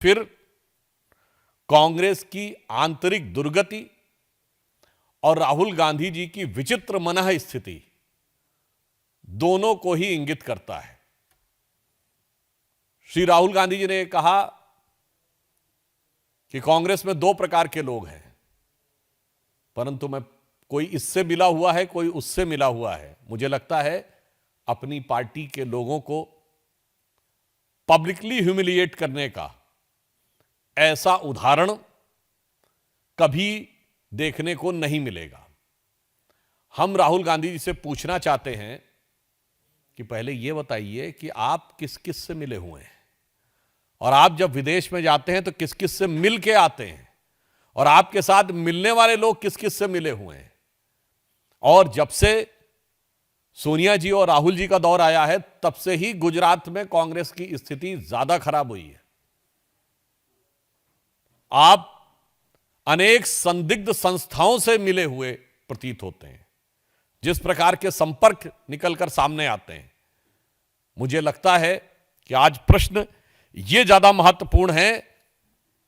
फिर कांग्रेस की आंतरिक दुर्गति और राहुल गांधी जी की विचित्र मनः स्थिति दोनों को ही इंगित करता है। श्री राहुल गांधी जी ने कहा कि कांग्रेस में दो प्रकार के लोग हैं, परंतु मैं कोई इससे मिला हुआ है, कोई उससे मिला हुआ है। मुझे लगता है अपनी पार्टी के लोगों को पब्लिकली ह्यूमिलिएट करने का ऐसा उदाहरण कभी देखने को नहीं मिलेगा। हम राहुल गांधी जी से पूछना चाहते हैं कि पहले यह बताइए कि आप किस किस से मिले हुए हैं, और आप जब विदेश में जाते हैं तो किस किस से मिल के आते हैं, और आपके साथ मिलने वाले लोग किस किस से मिले हुए हैं। और जब से सोनिया जी और राहुल जी का दौर आया है, तब से ही गुजरात में कांग्रेस की स्थिति ज्यादा खराब हुई है। आप अनेक संदिग्ध संस्थाओं से मिले हुए प्रतीत होते हैं। जिस प्रकार के संपर्क निकलकर सामने आते हैं, मुझे लगता है कि आज प्रश्न यह ज्यादा महत्वपूर्ण है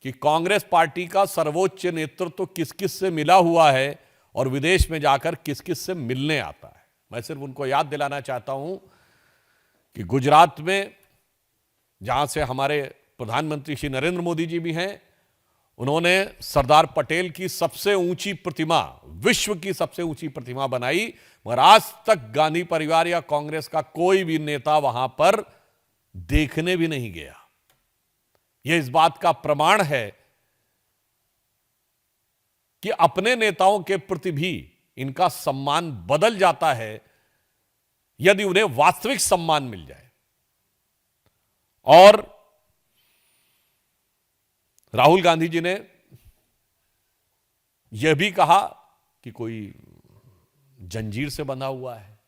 कि कांग्रेस पार्टी का सर्वोच्च नेतृत्व किस किस से मिला हुआ है और विदेश में जाकर किस किस से मिलने आता है। मैं सिर्फ उनको याद दिलाना चाहता हूं कि गुजरात में, जहां से हमारे प्रधानमंत्री श्री नरेंद्र मोदी जी भी हैं, उन्होंने सरदार पटेल की सबसे ऊंची प्रतिमा, विश्व की सबसे ऊंची प्रतिमा बनाई, मगर आज तक गांधी परिवार या कांग्रेस का कोई भी नेता वहां पर देखने भी नहीं गया। यह इस बात का प्रमाण है कि अपने नेताओं के प्रति भी इनका सम्मान बदल जाता है यदि उन्हें वास्तविक सम्मान मिल जाए। और राहुल गांधी जी ने यह भी कहा कि कोई जंजीर से बंधा हुआ है।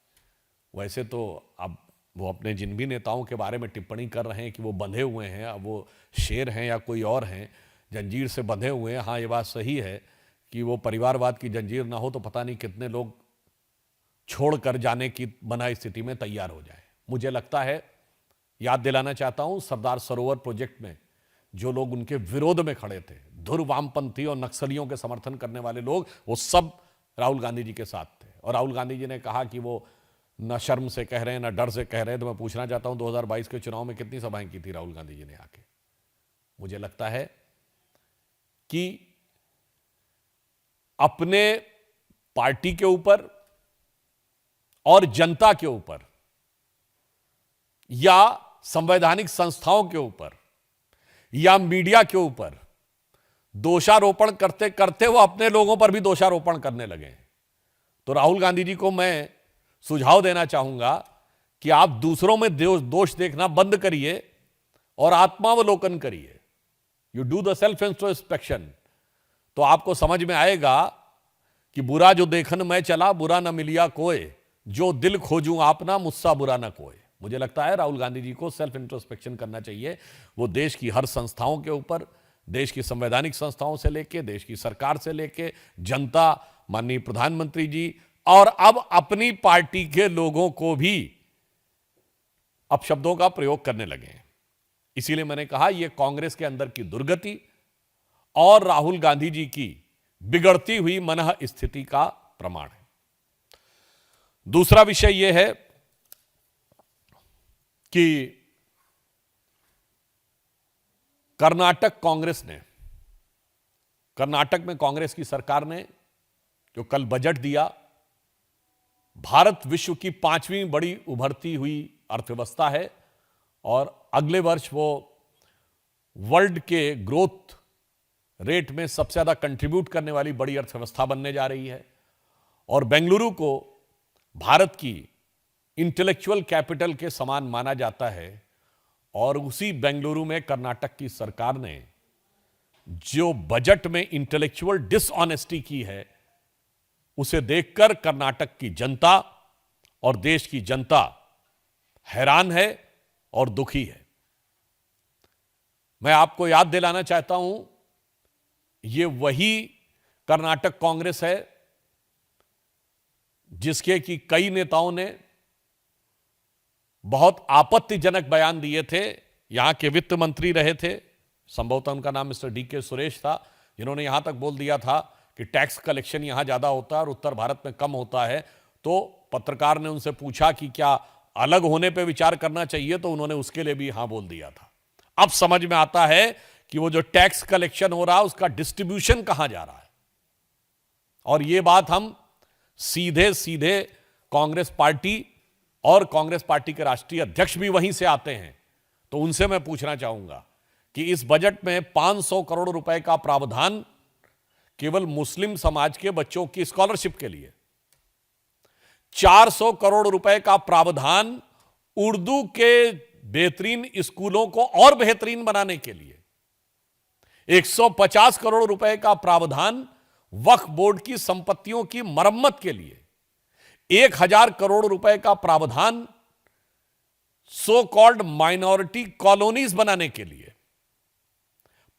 वैसे तो अब वो अपने जिन भी नेताओं के बारे में टिप्पणी कर रहे हैं कि वो बंधे हुए हैं, अब वो शेर हैं या कोई और हैं, जंजीर से बंधे हुए हैं। हाँ, ये बात सही है कि वो परिवारवाद की जंजीर ना हो तो पता नहीं कितने लोग छोड़कर जाने की बना स्थिति में तैयार हो जाए। मुझे लगता है, याद दिलाना चाहता हूं, सरदार सरोवर प्रोजेक्ट में जो लोग उनके विरोध में खड़े थे, धुर वामपंथी और नक्सलियों के समर्थन करने वाले लोग, वो सब राहुल गांधी जी के साथ थे। और राहुल गांधी जी ने कहा कि वो न शर्म से कह रहे हैं, न डर से कह रहे हैं। तो मैं पूछना चाहता हूं, 2022 के चुनाव में कितनी सभाएं की थी राहुल गांधी जी ने आके? मुझे लगता है कि अपने पार्टी के ऊपर और जनता के ऊपर या संवैधानिक संस्थाओं के ऊपर या मीडिया के ऊपर दोषारोपण करते करते वो अपने लोगों पर भी दोषारोपण करने लगे। तो राहुल गांधी जी को मैं सुझाव देना चाहूंगा कि आप दूसरों में दोष देखना बंद करिए और आत्मावलोकन करिए। You do the self introspection, तो आपको समझ में आएगा कि बुरा जो देखन मैं चला, बुरा न मिलिया कोई, जो दिल खोजूं आपना, मुझसा बुरा न कोई। मुझे लगता है राहुल गांधी जी को सेल्फ इंट्रोस्पेक्शन करना चाहिए। वो देश की हर संस्थाओं के ऊपर, देश की संवैधानिक संस्थाओं से लेके, देश की सरकार से लेके, जनता, माननीय प्रधानमंत्री जी, और अब अपनी पार्टी के लोगों को भी अपशब्दों का प्रयोग करने लगे हैं। इसीलिए मैंने कहा यह कांग्रेस के अंदर की दुर्गति और राहुल गांधी जी की बिगड़ती हुई मनः स्थिति का प्रमाण है। दूसरा विषय यह है कि कर्नाटक कांग्रेस ने, कर्नाटक में कांग्रेस की सरकार ने जो कल बजट दिया, भारत विश्व की 5वीं बड़ी उभरती हुई अर्थव्यवस्था है और अगले वर्ष वो वर्ल्ड के ग्रोथ रेट में सबसे ज्यादा कंट्रीब्यूट करने वाली बड़ी अर्थव्यवस्था बनने जा रही है। और बेंगलुरु को भारत की इंटेलेक्चुअल कैपिटल के समान माना जाता है। और उसी बेंगलुरु में कर्नाटक की सरकार ने जो बजट में इंटेलेक्चुअल डिसऑनेस्टी की है, उसे देखकर कर्नाटक की जनता और देश की जनता हैरान है और दुखी है। मैं आपको याद दिलाना चाहता हूं, यह वही कर्नाटक कांग्रेस है जिसके कि कई नेताओं ने बहुत आपत्तिजनक बयान दिए थे। यहां के वित्त मंत्री रहे थे संभवतः उनका नाम मिस्टर DK सुरेश था, जिन्होंने यहां तक बोल दिया था कि टैक्स कलेक्शन यहां ज्यादा होता है और उत्तर भारत में कम होता है। तो पत्रकार ने उनसे पूछा कि क्या अलग होने पर विचार करना चाहिए, तो उन्होंने उसके लिए भी हां बोल दिया था। अब समझ में आता है कि वो जो टैक्स कलेक्शन हो रहा है उसका डिस्ट्रीब्यूशन कहां जा रहा है। और ये बात हम सीधे सीधे कांग्रेस पार्टी और कांग्रेस पार्टी के राष्ट्रीय अध्यक्ष भी वहीं से आते हैं, तो उनसे मैं पूछना चाहूंगा कि इस बजट में 500 करोड़ रुपए का प्रावधान केवल मुस्लिम समाज के बच्चों की स्कॉलरशिप के लिए, 400 करोड़ रुपए का प्रावधान उर्दू के बेहतरीन स्कूलों को और बेहतरीन बनाने के लिए, 150 करोड़ रुपए का प्रावधान वक्फ बोर्ड की संपत्तियों की मरम्मत के लिए, 1000 करोड़ रुपए का प्रावधान सो कॉल्ड माइनॉरिटी कॉलोनीज बनाने के लिए,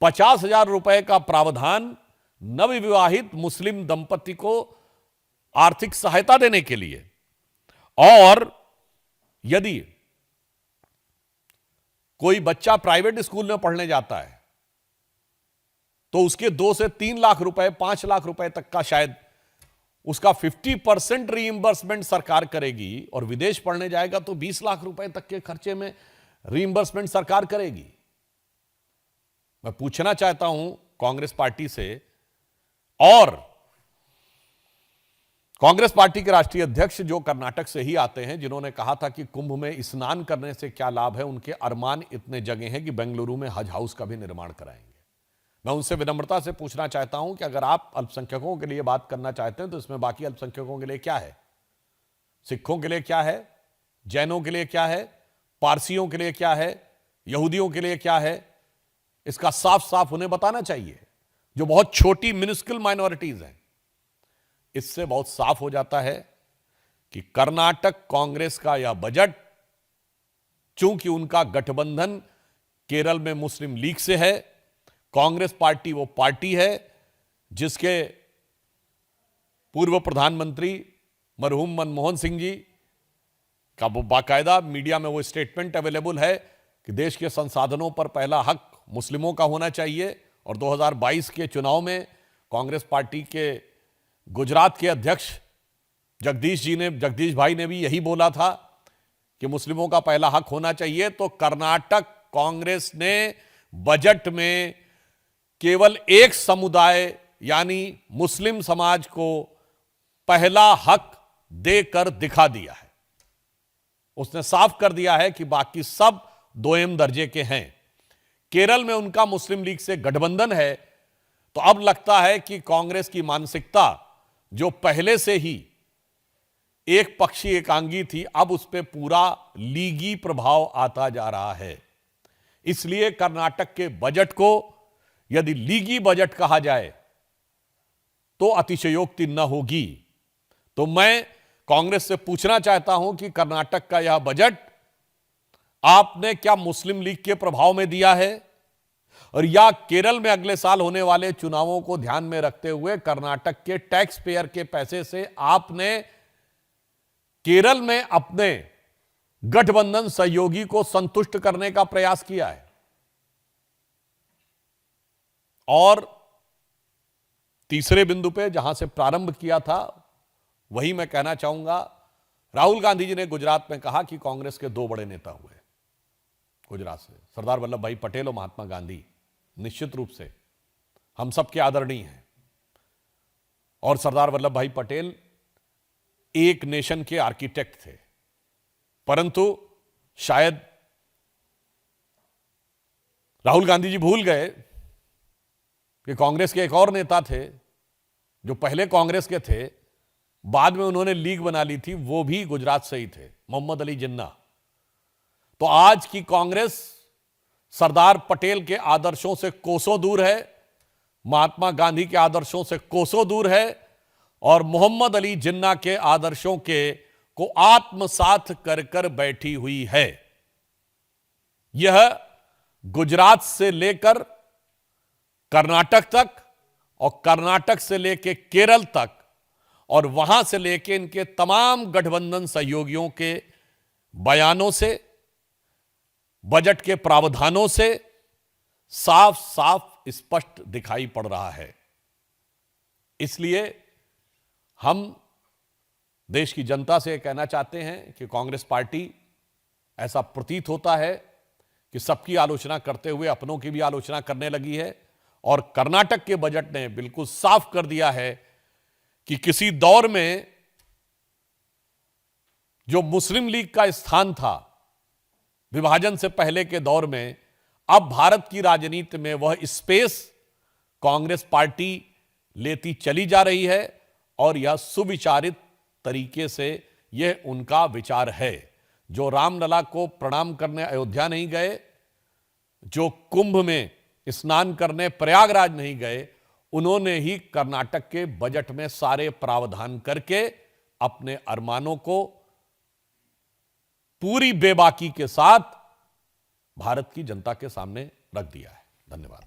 50,000 रुपए का प्रावधान नवविवाहित मुस्लिम दंपति को आर्थिक सहायता देने के लिए। और यदि कोई बच्चा प्राइवेट स्कूल में पढ़ने जाता है तो उसके 2 से 3 लाख रुपए, 5 लाख रुपए तक का शायद उसका 50% रीइंबर्समेंट सरकार करेगी, और विदेश पढ़ने जाएगा तो 20 लाख रुपए तक के खर्चे में रीइंबर्समेंट सरकार करेगी। मैं पूछना चाहता हूं कांग्रेस पार्टी से, और कांग्रेस पार्टी के राष्ट्रीय अध्यक्ष जो कर्नाटक से ही आते हैं, जिन्होंने कहा था कि कुंभ में स्नान करने से क्या लाभ है, उनके अरमान इतने जगह हैं कि बेंगलुरु में हज हाउस का भी निर्माण कराएंगे। मैं उनसे विनम्रता से पूछना चाहता हूं कि अगर आप अल्पसंख्यकों के लिए बात करना चाहते हैं तो इसमें बाकी अल्पसंख्यकों के लिए क्या है, सिखों के लिए क्या है, जैनों के लिए क्या है, पारसियों के लिए क्या है, यहूदियों के लिए क्या है, इसका साफ साफ उन्हें बताना चाहिए, जो बहुत छोटी मिनिस्क्यूल माइनॉरिटीज हैं। इससे बहुत साफ हो जाता है कि कर्नाटक कांग्रेस का यह बजट, चूंकि उनका गठबंधन केरल में मुस्लिम लीग से है, कांग्रेस पार्टी वो पार्टी है जिसके पूर्व प्रधानमंत्री मरहूम मनमोहन सिंह जी का वो बाकायदा मीडिया में वो स्टेटमेंट अवेलेबल है कि देश के संसाधनों पर पहला हक मुस्लिमों का होना चाहिए। और 2022 के चुनाव में कांग्रेस पार्टी के गुजरात के अध्यक्ष जगदीश भाई ने भी यही बोला था कि मुस्लिमों का पहला हक होना चाहिए। तो कर्नाटक कांग्रेस ने बजट में केवल एक समुदाय यानी मुस्लिम समाज को पहला हक देकर दिखा दिया है। उसने साफ कर दिया है कि बाकी सब दोयम दर्जे के हैं। केरल में उनका मुस्लिम लीग से गठबंधन है, तो अब लगता है कि कांग्रेस की मानसिकता जो पहले से ही एक पक्षी एकांगी थी, अब उस पर पूरा लीगी प्रभाव आता जा रहा है। इसलिए कर्नाटक के बजट को यदि लीगी बजट कहा जाए तो अतिशयोक्ति न होगी। तो मैं कांग्रेस से पूछना चाहता हूं कि कर्नाटक का यह बजट आपने क्या मुस्लिम लीग के प्रभाव में दिया है, और या केरल में अगले साल होने वाले चुनावों को ध्यान में रखते हुए कर्नाटक के टैक्स पेयर के पैसे से आपने केरल में अपने गठबंधन सहयोगी को संतुष्ट करने का प्रयास किया है। और तीसरे बिंदु पे जहां से प्रारंभ किया था वही मैं कहना चाहूंगा, राहुल गांधी जी ने गुजरात में कहा कि कांग्रेस के 2 बड़े नेता हुए गुजरात से, सरदार वल्लभ भाई पटेल और महात्मा गांधी। निश्चित रूप से हम सबके आदरणीय हैं, और सरदार वल्लभ भाई पटेल एक नेशन के आर्किटेक्ट थे, परंतु शायद राहुल गांधी जी भूल गए कि कांग्रेस के एक और नेता थे जो पहले कांग्रेस के थे, बाद में उन्होंने लीग बना ली थी, वो भी गुजरात से ही थे, मोहम्मद अली जिन्ना। तो आज की कांग्रेस सरदार पटेल के आदर्शों से कोसों दूर है, महात्मा गांधी के आदर्शों से कोसों दूर है, और मोहम्मद अली जिन्ना के आदर्शों के को आत्मसात कर कर बैठी हुई है। यह गुजरात से लेकर कर्नाटक तक, और कर्नाटक से लेकर केरल तक, और वहां से लेकर इनके तमाम गठबंधन सहयोगियों के बयानों से, बजट के प्रावधानों से साफ साफ स्पष्ट दिखाई पड़ रहा है। इसलिए हम देश की जनता से कहना चाहते हैं कि कांग्रेस पार्टी, ऐसा प्रतीत होता है कि सबकी आलोचना करते हुए अपनों की भी आलोचना करने लगी है। और कर्नाटक के बजट ने बिल्कुल साफ कर दिया है कि किसी दौर में जो मुस्लिम लीग का स्थान था विभाजन से पहले के दौर में, अब भारत की राजनीति में वह स्पेस कांग्रेस पार्टी लेती चली जा रही है। और यह सुविचारित तरीके से यह उनका विचार है। जो रामलला को प्रणाम करने अयोध्या नहीं गए, जो कुंभ में स्नान करने प्रयागराज नहीं गए, उन्होंने ही कर्नाटक के बजट में सारे प्रावधान करके अपने अरमानों को पूरी बेबाकी के साथ भारत की जनता के सामने रख दिया है। धन्यवाद।